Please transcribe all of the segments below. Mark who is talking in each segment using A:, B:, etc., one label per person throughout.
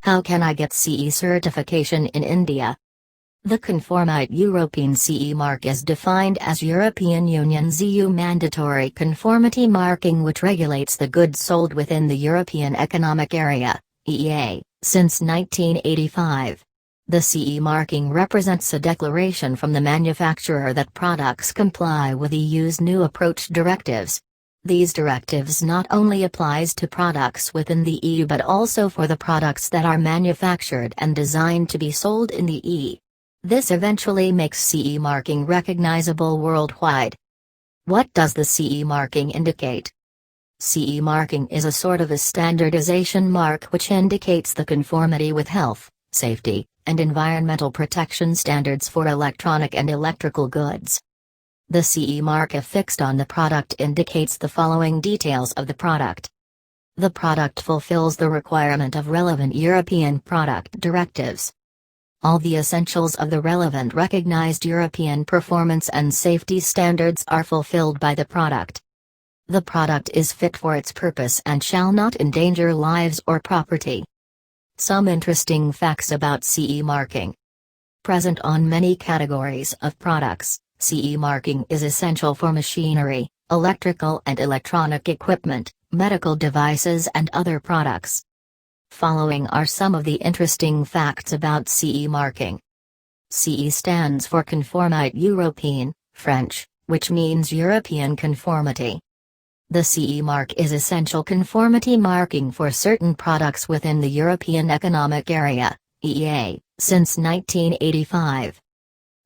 A: How can I get CE certification in India? The Conformite European CE mark is defined as European Union's EU mandatory conformity marking, which regulates the goods sold within the European Economic Area (EEA) since 1985. The CE marking represents a declaration from the manufacturer that products comply with EU's new approach directives. These directives not only applies to products within the EU but also for the products that are manufactured and designed to be sold in the EU. This eventually makes CE marking recognizable worldwide. What does the CE marking indicate? CE marking is a sort of a standardization mark which indicates the conformity with health, safety, and environmental protection standards for electronic and electrical goods. The CE mark affixed on the product indicates the following details of the product. The product fulfills the requirement of relevant European product directives. All the essentials of the relevant recognized European performance and safety standards are fulfilled by the product. The product is fit for its purpose and shall not endanger lives or property. Some interesting facts about CE marking. Present on many categories of products, CE marking is essential for machinery, electrical and electronic equipment, medical devices and other products. Following are some of the interesting facts about CE marking. CE stands for Conformite European, French, which means European conformity. The CE mark is essential conformity marking for certain products within the European Economic Area, EEA, since 1985.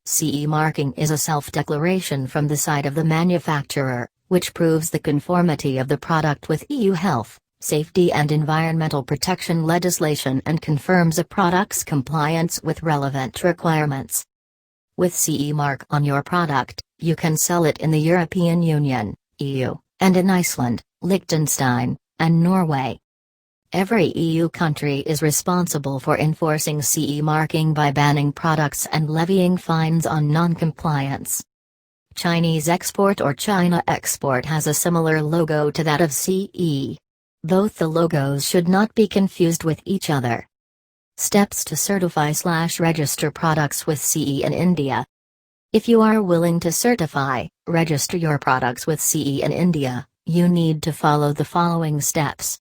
A: CE marking is a self-declaration from the side of the manufacturer, which proves the conformity of the product with EU health, safety and environmental protection legislation and confirms a product's compliance with relevant requirements. With CE mark on your product, you can sell it in the European Union, EU, and in Iceland, Liechtenstein, and Norway. Every EU country is responsible for enforcing CE marking by banning products and levying fines on non-compliance. Chinese export or China export has a similar logo to that of CE. Both the logos should not be confused with each other. Steps to certify/register products with CE in India. If you are willing to register your products with CE in India, you need to follow the following steps.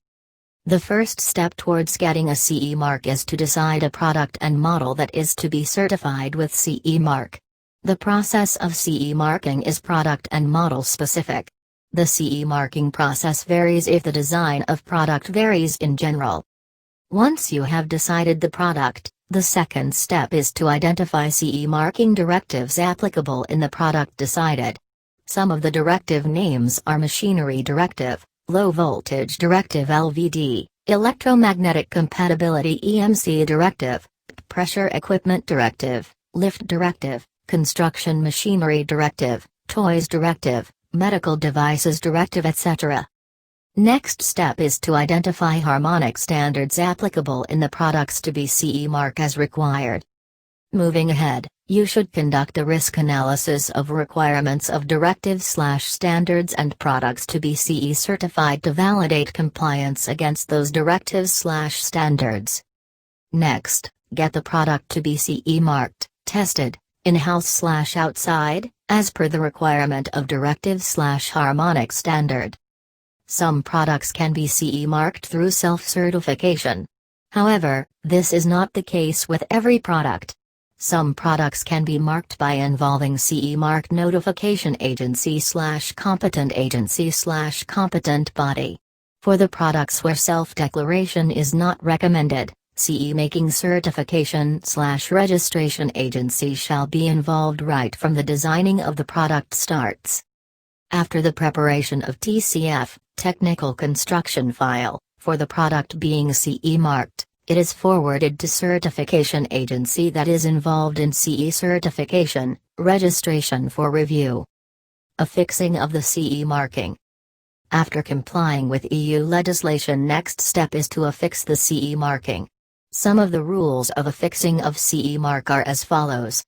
A: The first step towards getting a CE mark is to decide a product and model that is to be certified with CE mark. The process of CE marking is product and model specific. The CE marking process varies if the design of product varies in general. Once you have decided the product, the second step is to identify CE marking directives applicable in the product decided. Some of the directive names are Machinery Directive, Low Voltage Directive (LVD), Electromagnetic Compatibility (EMC) Directive, Pressure Equipment Directive, Lift Directive, Construction Machinery Directive, Toys Directive, Medical Devices Directive, etc. Next step is to identify harmonic standards applicable in the products to be CE mark as required. Moving ahead, you should conduct a risk analysis of requirements of directives/standards and products to be CE certified to validate compliance against those directives/standards. Next, get the product to be CE marked, tested, in-house/outside, as per the requirement of directive/harmonic standard. Some products can be CE marked through self-certification. However, this is not the case with every product. Some products can be marked by involving CE mark notification agency/competent agency/competent body. For the products where self-declaration is not recommended, CE making certification/registration agency shall be involved right from the designing of the product starts. After the preparation of TCF, technical construction file, for the product being CE marked, it is forwarded to certification agency that is involved in CE certification, registration for review. Affixing of the CE marking. After complying with EU legislation, next step is to affix the CE marking. Some of the rules of affixing of CE mark are as follows.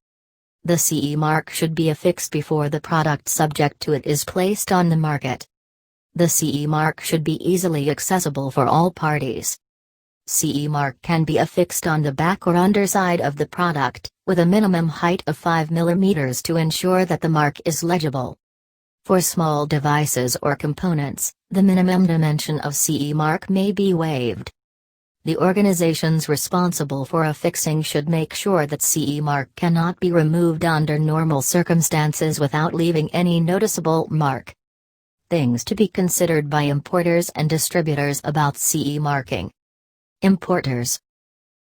A: The CE mark should be affixed before the product subject to it is placed on the market. The CE mark should be easily accessible for all parties. CE mark can be affixed on the back or underside of the product, with a minimum height of 5 mm to ensure that the mark is legible. For small devices or components, the minimum dimension of CE mark may be waived. The organizations responsible for affixing should make sure that CE mark cannot be removed under normal circumstances without leaving any noticeable mark. Things to be considered by importers and distributors about CE marking. Importers.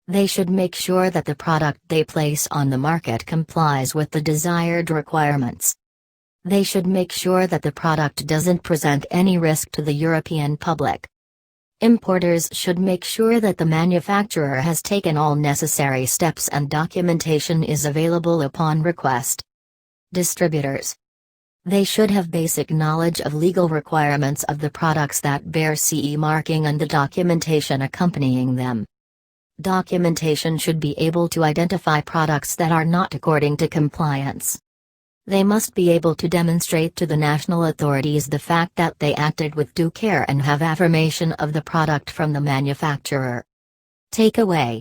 A: They should make sure that the product they place on the market complies with the desired requirements. They should make sure that the product doesn't present any risk to the European public. Importers should make sure that the manufacturer has taken all necessary steps and documentation is available upon request. Distributors. They should have basic knowledge of legal requirements of the products that bear CE marking and the documentation accompanying them. Documentation should be able to identify products that are not according to compliance. They must be able to demonstrate to the national authorities the fact that they acted with due care and have affirmation of the product from the manufacturer. Takeaway.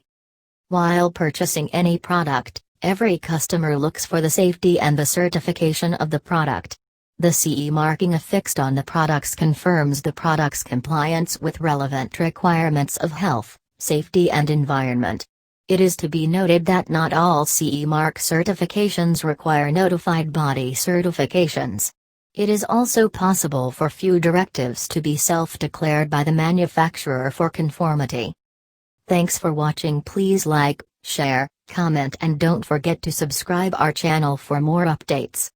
A: While purchasing any product, every customer looks for the safety and the certification of the product. The CE marking affixed on the products confirms the product's compliance with relevant requirements of health, safety and environment. It is to be noted that not all CE mark certifications require notified body certifications. It is also possible for few directives to be self-declared by the manufacturer for conformity. Thanks for watching. Please like, share, comment and don't forget to subscribe our channel for more updates.